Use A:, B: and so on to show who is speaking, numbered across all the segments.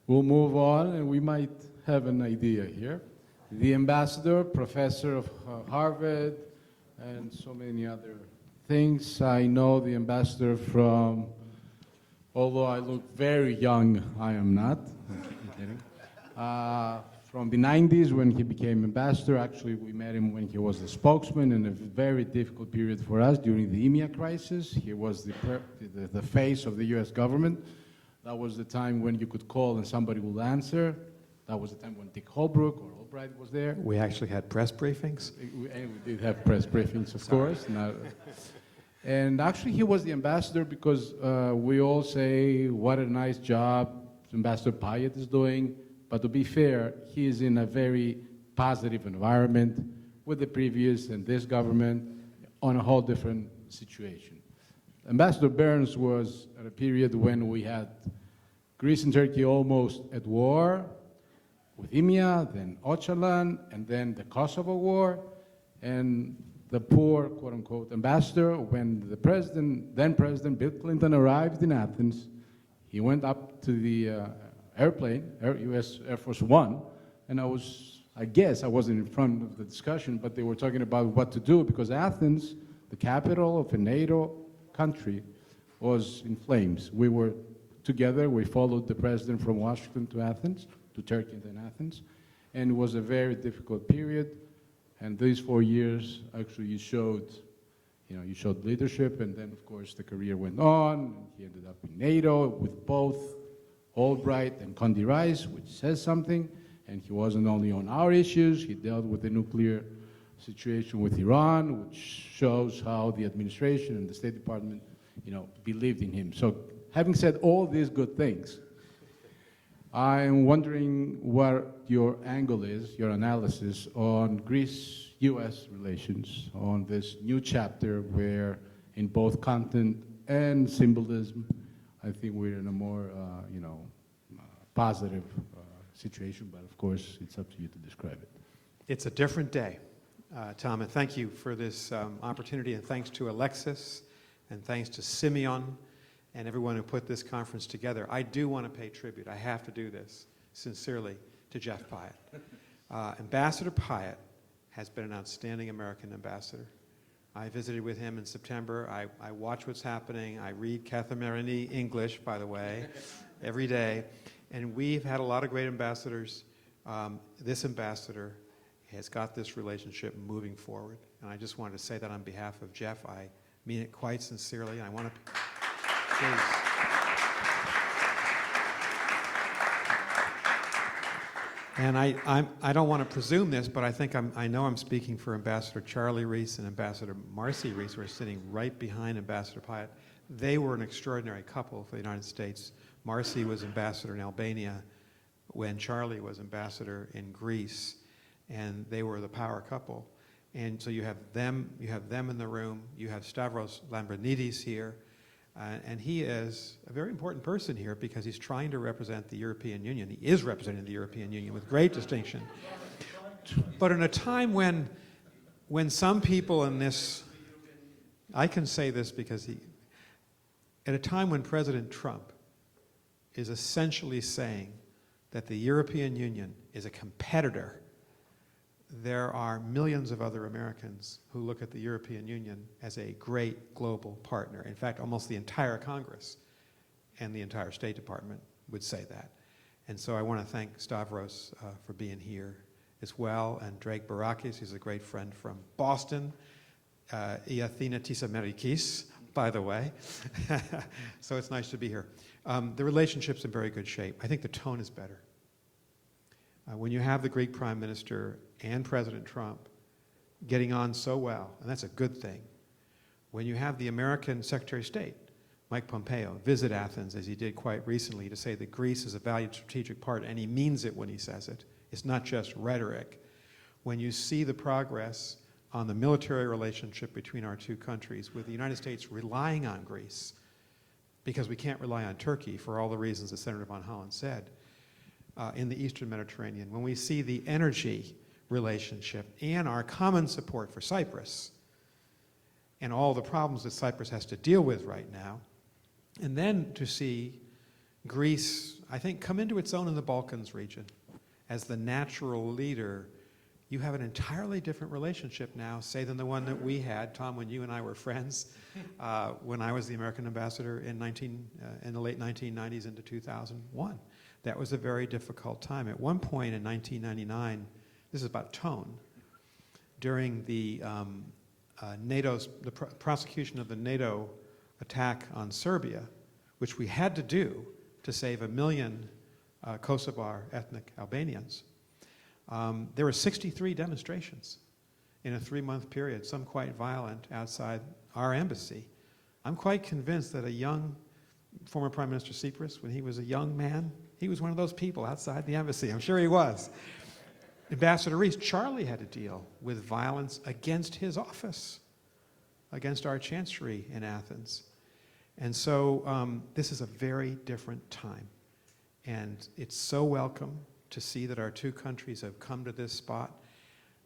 A: We'll move on, and we might have an idea here. The ambassador, professor of Harvard, and so many other things. I know the ambassador from, although I look very young, I am not. I'm kidding. From the 90s when he became ambassador. Actually, we met him when he was the spokesman in a very difficult period for us during the EMEA crisis. He was the face of the US government. That was the time when you could call and somebody would answer. That was the time when Dick Holbrooke or Albright was there.
B: We actually had press briefings.
A: We did have press briefings, of course. And actually, he was the ambassador because we all say what a nice job Ambassador Pyatt is doing. But to be fair, he is in a very positive environment with the previous and this government on a whole different situation. Ambassador Burns was at a period when we had Greece and Turkey almost at war with EMEA, then Öcalan, and then the Kosovo war, and the poor, quote-unquote, ambassador, when the then President Bill Clinton arrived in Athens, he went up to the airplane, US Air Force One, and I guess I wasn't in front of the discussion, but they were talking about what to do because Athens, the capital of a NATO country, was in flames. We were together, we followed the president from Washington to Athens, to Turkey and then Athens, and it was a very difficult period. And these 4 years, actually, you showed leadership, and then, of course, the career went on, and he ended up in NATO with both Albright and Condi Rice, which says something, and he wasn't only on our issues, he dealt with the nuclear situation with Iran, which shows how the administration and the State Department, believed in him. So having said all these good things, I'm wondering what your angle is, your analysis on Greece-US relations, on this new chapter where in both content and symbolism, I think we're in a more, positive situation, but of course, it's up to you to describe it.
B: It's a different day, Tom, and thank you for this opportunity, and thanks to Alexis, and thanks to Simeon, and everyone who put this conference together. I do want to pay tribute. I have to do this sincerely to Jeff Pyatt. Ambassador Pyatt has been an outstanding American ambassador. I visited with him in September. I watch what's happening. I read Kathimerini English, by the way, every day. And we've had a lot of great ambassadors. This ambassador has got this relationship moving forward. And I just wanted to say that on behalf of Jeff. I mean it quite sincerely. I want to, please. And I don't want to presume this, but I know I'm speaking for Ambassador Charlie Rees and Ambassador Marcy Rees, who are sitting right behind Ambassador Pyatt. They were an extraordinary couple for the United States. Marcy was ambassador in Albania when Charlie was ambassador in Greece, and they were the power couple. And so you have them in the room. You have Stavros Lambrinidis here. And he is a very important person here because he's trying to represent the European Union. He is representing the European Union with great distinction. But in a time when some people in this, I can say this because at a time when President Trump is essentially saying that the European Union is a competitor, there are millions of other Americans who look at the European Union as a great global partner. In fact, almost the entire Congress and the entire State Department would say that. And so I want to thank Stavros for being here as well, and Drake Barakis, who's a great friend from Boston. Iathina Tisamerikis, by the way. So it's nice to be here. The relationship's in very good shape. I think the tone is better. When you have the Greek Prime Minister and President Trump getting on so well, and that's a good thing. When you have the American Secretary of State, Mike Pompeo, visit Athens, as he did quite recently, to say that Greece is a valued strategic partner, and he means it when he says it. It's not just rhetoric. When you see the progress on the military relationship between our two countries, with the United States relying on Greece, because we can't rely on Turkey for all the reasons that Senator von Holland said, in the Eastern Mediterranean, when we see the energy relationship and our common support for Cyprus and all the problems that Cyprus has to deal with right now, and then to see Greece I think, come into its own in the Balkans region. As the natural leader, you have an entirely different relationship now, say, than the one that we had, Tom, when you and I were friends, when I was the American ambassador in the late 1990s into 2001. That was a very difficult time. At one point in 1999, this is about tone, during the prosecution of the NATO attack on Serbia, which we had to do to save 1 million Kosovar ethnic Albanians, there were 63 demonstrations in a 3-month period, some quite violent, outside our embassy. I'm quite convinced that a young former Prime Minister Tsipras, when he was a young man, he was one of those people outside the embassy. I'm sure he was. Ambassador Rees, Charlie had to deal with violence against his office, against our chancery in Athens. And so this is a very different time. And it's so welcome to see that our two countries have come to this spot.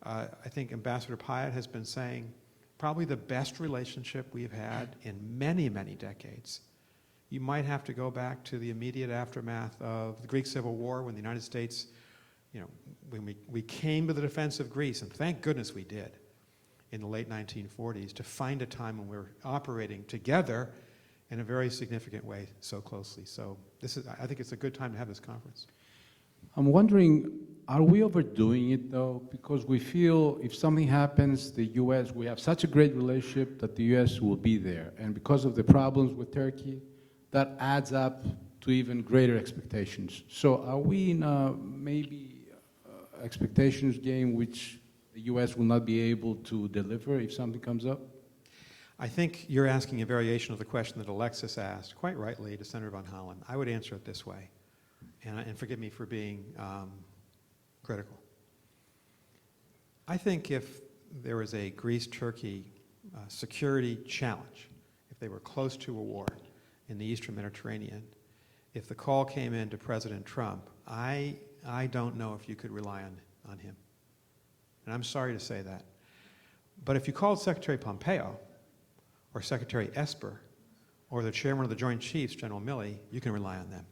B: I think Ambassador Pyatt has been saying probably the best relationship we've had in many, many decades. You might have to go back to the immediate aftermath of the Greek Civil War, when the United States, when we came to the defense of Greece, and thank goodness we did in the late 1940s, to find a time when we were operating together in a very significant way so closely. So I think it's a good time to have this conference.
A: I'm wondering, are we overdoing it though? Because we feel if something happens, the U.S., we have such a great relationship that the U.S. will be there. And because of the problems with Turkey, that adds up to even greater expectations. So are we in a maybe expectations game which the U.S. will not be able to deliver if something comes up?
B: I think you're asking a variation of the question that Alexis asked, quite rightly, to Senator Van Hollen. I would answer it this way, and forgive me for being critical. I think if there was a Greece-Turkey security challenge, if they were close to a war in the Eastern Mediterranean, if the call came in to President Trump, I don't know if you could rely on him. And I'm sorry to say that. But if you called Secretary Pompeo, or Secretary Esper, or the chairman of the Joint Chiefs, General Milley, you can rely on them.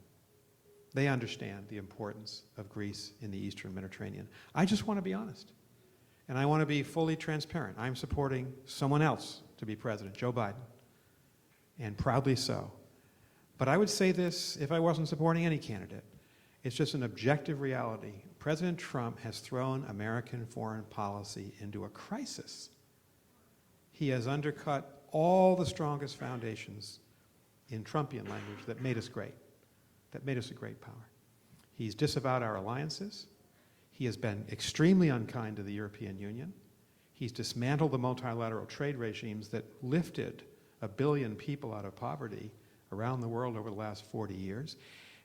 B: They understand the importance of Greece in the Eastern Mediterranean. I just want to be honest. And I want to be fully transparent. I'm supporting someone else to be president, Joe Biden, and proudly so. But I would say this if I wasn't supporting any candidate. It's just an objective reality. President Trump has thrown American foreign policy into a crisis. He has undercut all the strongest foundations in Trumpian language that made us great, that made us a great power. He's disavowed our alliances. He has been extremely unkind to the European Union. He's dismantled the multilateral trade regimes that lifted 1 billion people out of poverty around the world over the last 40 years.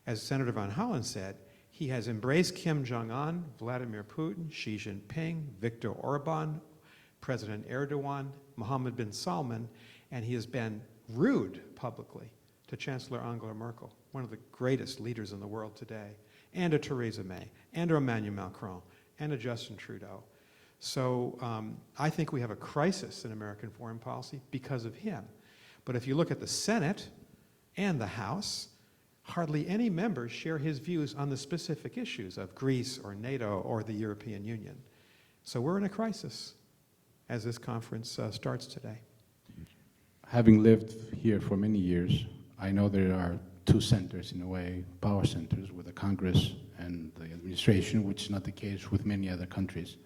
B: As Senator Van Hollen said, he has embraced Kim Jong-un, Vladimir Putin, Xi Jinping, Viktor Orban, President Erdogan, Mohammed bin Salman, and he has been rude publicly to Chancellor Angela Merkel, one of the greatest leaders in the world today, and to Theresa May, and to Emmanuel Macron, and to Justin Trudeau. So I think we have a crisis in American foreign policy because of him. But if you look at the Senate and the House, hardly any members share his views on the specific issues of Greece or NATO or the European Union. So we're in a crisis as this conference starts today.
A: Having lived here for many years, I know there are two centers, in a way, power centers, with the Congress and the administration, which is not the case with many other countries.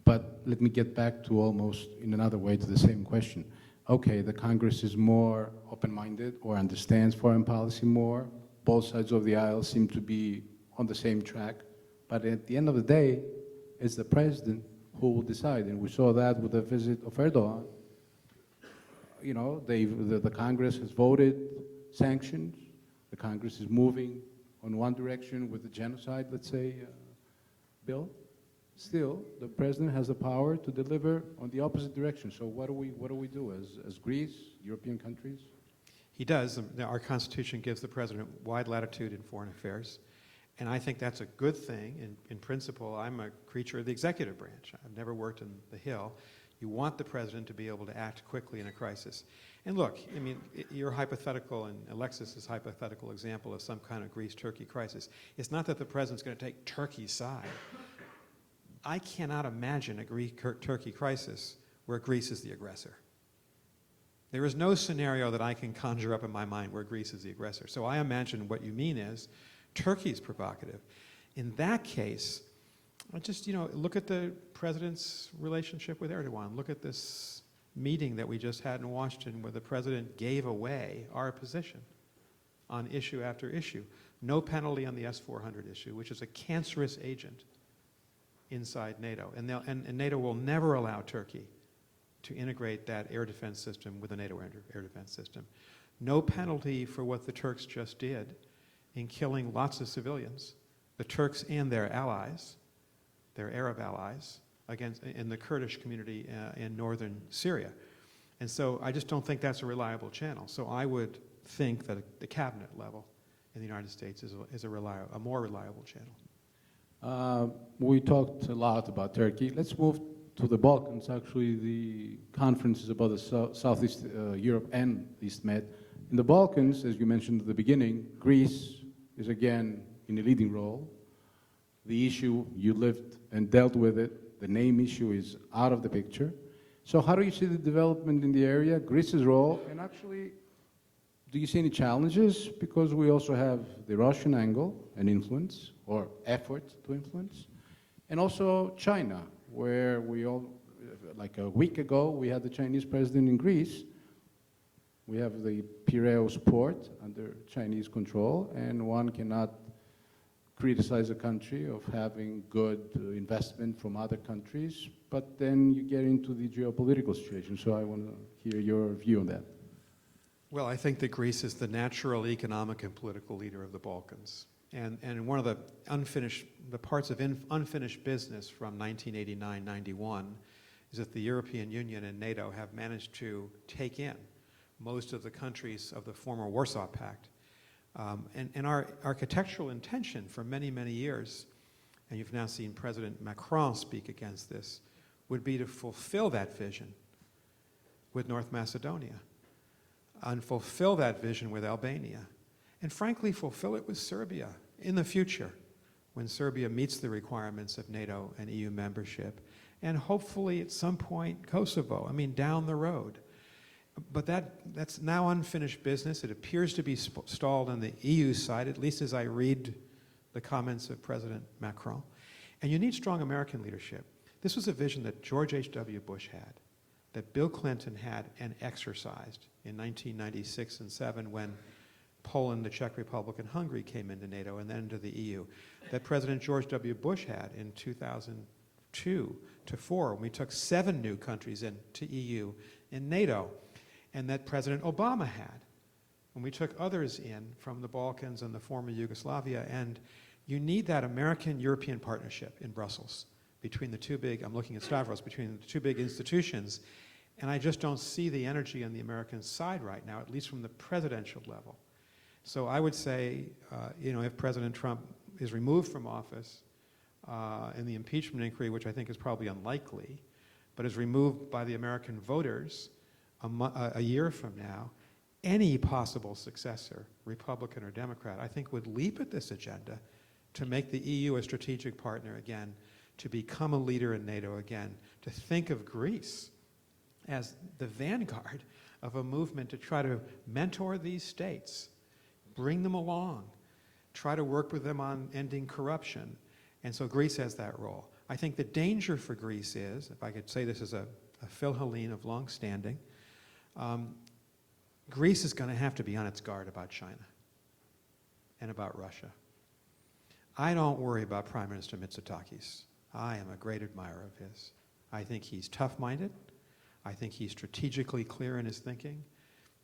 A: But let me get back to almost in another way to the same question. Okay, the Congress is more open-minded or understands foreign policy more. Both sides of the aisle seem to be on the same track. But at the end of the day, it's the president who will decide. And we saw that with the visit of Erdogan. You know, the Congress has voted sanctions. The Congress is moving on one direction with the genocide, let's say, bill. Still, the president has the power to deliver on the opposite direction. So what do we do as Greece, European countries?
B: He does. Our Constitution gives the president wide latitude in foreign affairs. And I think that's a good thing. In principle, I'm a creature of the executive branch. I've never worked in the Hill. You want the president to be able to act quickly in a crisis. And look, I mean, your hypothetical and Alexis's hypothetical example of some kind of Greece-Turkey crisis, it's not that the president's going to take Turkey's side. I cannot imagine a Greek-Turkey crisis where Greece is the aggressor. There is no scenario that I can conjure up in my mind where Greece is the aggressor. So I imagine what you mean is Turkey's provocative. In that case, just, look at the president's relationship with Erdogan. Look at this meeting that we just had in Washington where the president gave away our position on issue after issue. No penalty on the S-400 issue, which is a cancerous agent inside NATO. And NATO will never allow Turkey to integrate that air defense system with a NATO air defense system. No penalty for what the Turks just did in killing lots of civilians, the Turks and their allies, their Arab allies, in the Kurdish community in northern Syria. And so I just don't think that's a reliable channel. So I would think that the cabinet level in the United States is a more reliable channel.
A: We talked a lot about Turkey. Let's move to the Balkans. Actually, the conference is about the Southeast Europe and East Med. In the Balkans, as you mentioned at the beginning, Greece is again in a leading role. The issue, you lived and dealt with it. The name issue is out of the picture. So how do you see the development in the area, Greece's role, and actually, do you see any challenges? Because we also have the Russian angle and influence, or effort to influence, and also China, where like a week ago, we had the Chinese president in Greece. We have the Piraeus port under Chinese control, and one cannot criticize a country of having good investment from other countries, but then you get into the geopolitical situation. So I want to hear your view on that.
B: Well, I think that Greece is the natural economic and political leader of the Balkans. And one of the parts of unfinished business from 1989-91 is that the European Union and NATO have managed to take in most of the countries of the former Warsaw Pact. And our architectural intention for many, many years, and you've now seen President Macron speak against this, would be to fulfill that vision with North Macedonia, and fulfill that vision with Albania, and frankly fulfill it with Serbia in the future when Serbia meets the requirements of NATO and EU membership, and hopefully at some point Kosovo, down the road. But that's now unfinished business. It appears to be stalled on the EU side, at least as I read the comments of President Macron. And you need strong American leadership. This was a vision that George H.W. Bush had, that Bill Clinton had and exercised in 1996 and 7 when Poland, the Czech Republic, and Hungary came into NATO and then into the EU, that President George W. Bush had in 2002 to 4 when we took 7 new countries into EU and NATO, and that President Obama had when we took others in from the Balkans and the former Yugoslavia. And you need that American-European partnership in Brussels between the two big, I'm looking at Stavros, between the two big institutions. And I just don't see the energy on the American side right now, at least from the presidential level. So I would say, if President Trump is removed from office in the impeachment inquiry, which I think is probably unlikely, but is removed by the American voters a year from now, any possible successor, Republican or Democrat, I think would leap at this agenda to make the EU a strategic partner again, to become a leader in NATO again, to think of Greece as the vanguard of a movement to try to mentor these states, bring them along, try to work with them on ending corruption. And so Greece has that role. I think the danger for Greece is, if I could say this as a Phil Helene of long standing, Greece is going to have to be on its guard about China and about Russia. I don't worry about Prime Minister Mitsotakis. I am a great admirer of his. I think he's tough-minded. I think he's strategically clear in his thinking.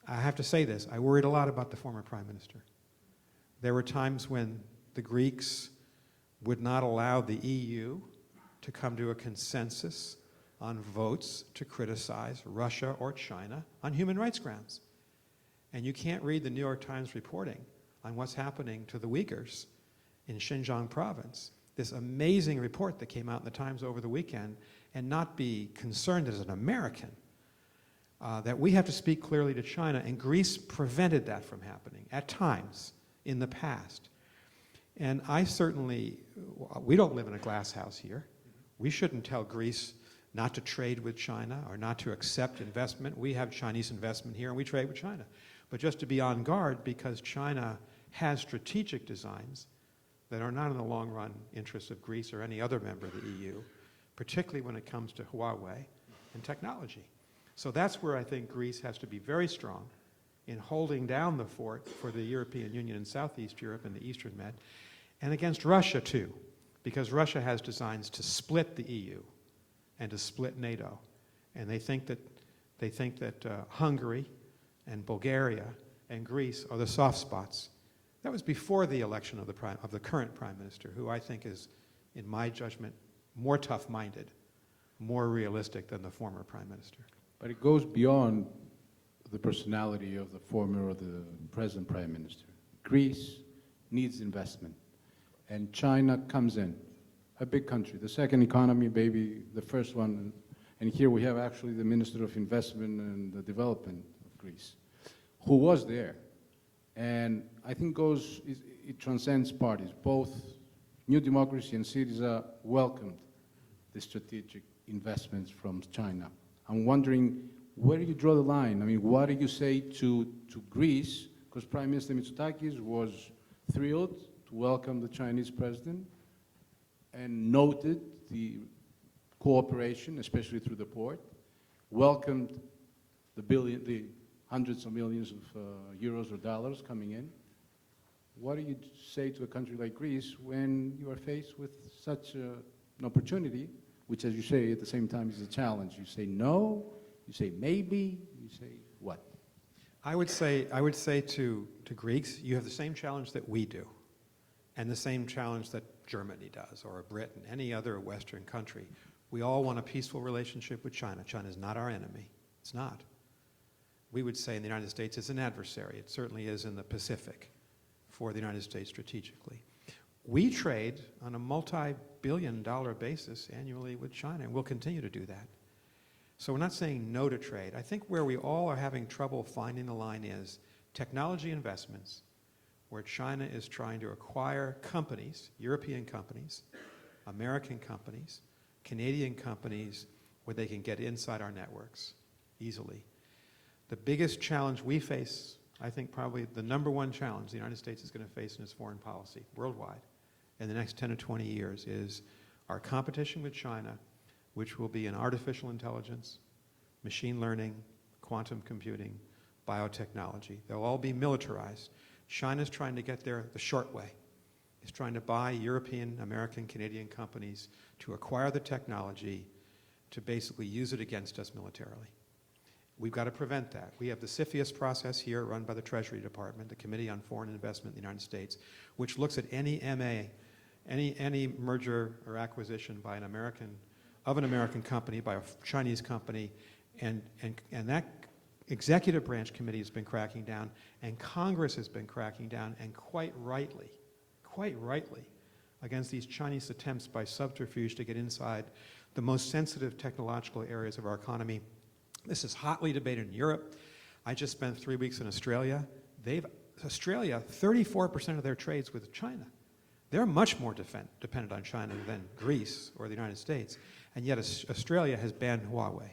B: I have to say this, I worried a lot about the former Prime Minister. There were times when the Greeks would not allow the EU to come to a consensus on votes to criticize Russia or China on human rights grounds. And you can't read the New York Times reporting on what's happening to the Uyghurs in Xinjiang province this amazing report that came out in the Times over the weekend and not be concerned as an American that we have to speak clearly to China, and Greece prevented that from happening at times in the past. And we don't live in a glass house here. We shouldn't tell Greece not to trade with China or not to accept investment. We have Chinese investment here and we trade with China. But just to be on guard, because China has strategic designs that are not in the long run interests of Greece or any other member of the EU, particularly when it comes to Huawei and technology. So that's where I think Greece has to be very strong in holding down the fort for the European Union and Southeast Europe and the Eastern Med, and against Russia too, because Russia has designs to split the EU and to split NATO. And they think that Hungary and Bulgaria and Greece are the soft spots. That was before the election of the current prime minister, who I think is, in my judgment, more tough-minded, more realistic than the former prime minister.
A: But it goes beyond the personality of the former or the present prime minister. Greece needs investment, and China comes in, a big country, the second economy, maybe the first one, and here we have actually the Minister of Investment and the Development of Greece, who was there. And I think it transcends parties. Both New Democracy and Syriza welcomed the strategic investments from China. I'm wondering, where do you draw the line? I mean, what do you say to Greece? Because Prime Minister Mitsotakis was thrilled to welcome the Chinese president and noted the cooperation, especially through the port, welcomed the hundreds of millions of euros or dollars coming in. What do you say to a country like Greece when you are faced with such an opportunity, which, as you say, at the same time is a challenge? You say no, you say maybe, you say what?
B: I would say to Greeks, you have the same challenge that we do, and the same challenge that Germany does, or Britain, any other Western country. We all want a peaceful relationship with China. China is not our enemy. It's not. We would say in the United States it's an adversary. It certainly is in the Pacific for the United States strategically. We trade on a multi-billion-dollar basis annually with China, and we'll continue to do that. So we're not saying no to trade. I think where we all are having trouble finding the line is technology investments, where China is trying to acquire companies, European companies, American companies, Canadian companies, where they can get inside our networks easily. The biggest challenge we face, I think probably the number one challenge the United States is going to face in its foreign policy worldwide in the next 10 to 20 years is our competition with China, which will be in artificial intelligence, machine learning, quantum computing, biotechnology. They'll all be militarized. China's trying to get there the short way. It's trying to buy European, American, Canadian companies to acquire the technology to basically use it against us militarily. We've got to prevent that. We have the CFIUS process here run by the Treasury Department, the Committee on Foreign Investment in the United States, which looks at any MA, any merger or acquisition by an American company, by a Chinese company, and that executive branch committee has been cracking down, and Congress has been cracking down, and quite rightly, against these Chinese attempts by subterfuge to get inside the most sensitive technological areas of our economy. This is hotly debated in Europe. I just spent 3 weeks in Australia. Australia, 34% of their trades with China. They're much more dependent on China than Greece or the United States. And yet Australia has banned Huawei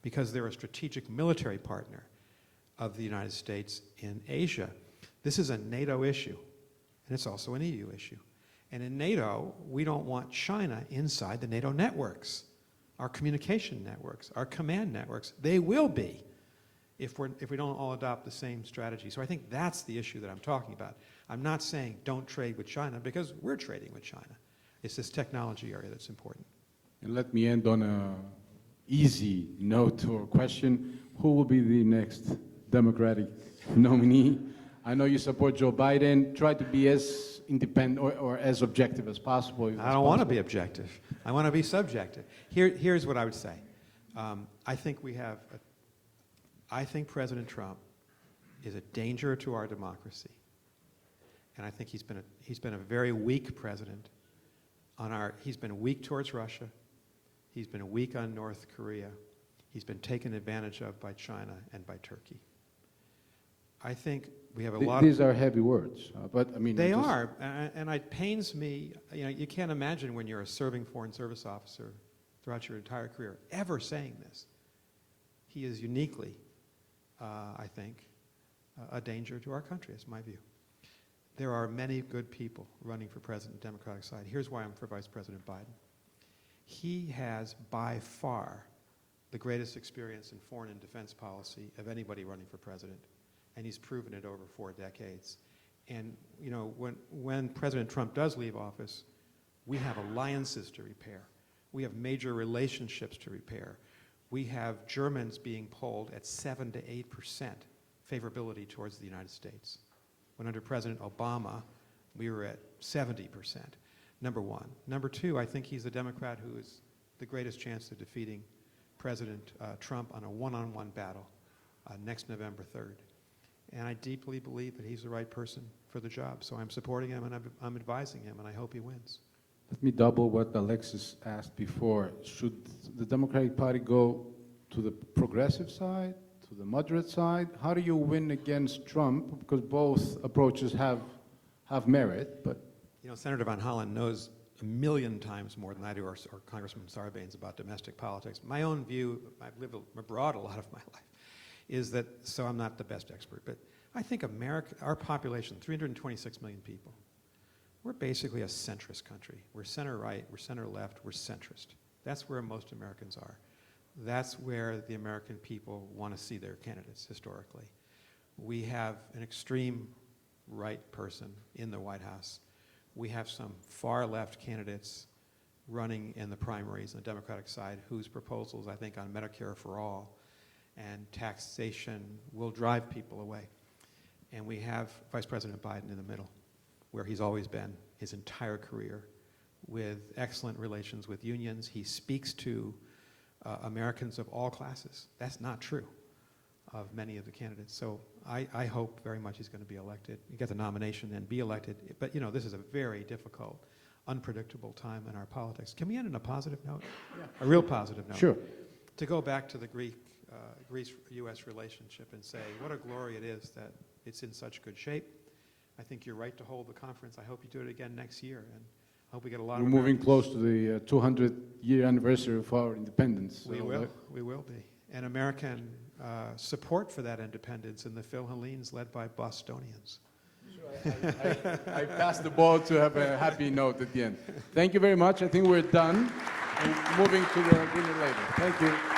B: because they're a strategic military partner of the United States in Asia. This is a NATO issue, and it's also an EU issue. And in NATO, we don't want China inside the NATO networks, our communication networks, our command networks. They will be if we don't all adopt the same strategy. So I think that's the issue that I'm talking about. I'm not saying don't trade with China, because we're trading with China. It's this technology area that's important.
A: And let me end on an easy note or question. Who will be the next Democratic nominee? I know you support Joe Biden. Try to be as independent or as objective as possible.
B: I don't want to be objective. I want to be subjective. Here's what I would say. I think President Trump is a danger to our democracy. And I think he's been a very weak president he's been weak towards Russia. He's been weak on North Korea. He's been taken advantage of by China and by Turkey. I think we have a lot
A: These are heavy words, but I mean...
B: They are, and it pains me. You know, you can't imagine when you're a serving Foreign Service officer throughout your entire career ever saying this. He is uniquely, I think, a danger to our country, is my view. There are many good people running for president on the Democratic side. Here's why I'm for Vice President Biden. He has, by far, the greatest experience in foreign and defense policy of anybody running for president, and he's proven it over 4 decades. And you know, when President Trump does leave office, we have alliances to repair. We have major relationships to repair. We have Germans being polled at 7 to 8% favorability towards the United States. When under President Obama, we were at 70%, number one. Number two, I think he's a Democrat who is the greatest chance of defeating President Trump on a one-on-one battle next November 3rd. And I deeply believe that he's the right person for the job. So I'm supporting him and I'm advising him, and I hope he wins.
A: Let me double what Alexis asked before. Should the Democratic Party go to the progressive side, to the moderate side? How do you win against Trump? Because both approaches have merit, but...
B: You know, Senator Van Hollen knows a million times more than I do, or Congressman Sarbanes, about domestic politics. My own view, I've lived abroad a lot of my life, is that, so I'm not the best expert, but I think America, our population, 326 million people, we're basically a centrist country. We're center-right, we're center-left, we're centrist. That's where most Americans are. That's where the American people want to see their candidates historically. We have an extreme right person in the White House. We have some far-left candidates running in the primaries on the Democratic side whose proposals, I think, on Medicare for all and taxation will drive people away. And we have Vice President Biden in the middle, where he's always been his entire career, with excellent relations with unions. He speaks to Americans of all classes. That's not true of many of the candidates. So I hope very much he's going to be elected. You get the nomination and be elected. But you know, this is a very difficult, unpredictable time in our politics. Can we end on a positive note? Yeah. A real positive note.
A: Sure.
B: To go back to the Greece-U.S. relationship and say, what a glory it is that it's in such good shape. I think you're right to hold the conference. I hope you do it again next year, and I hope we get a lot of
A: We're moving
B: Americans.
A: close to the 200-year anniversary of our independence.
B: We
A: So
B: will be. And American support for that independence in the Philhellenes led by Bostonians.
A: I passed the ball to have a happy note at the end. Thank you very much. I think we're done. We're moving to the dinner later. Thank you.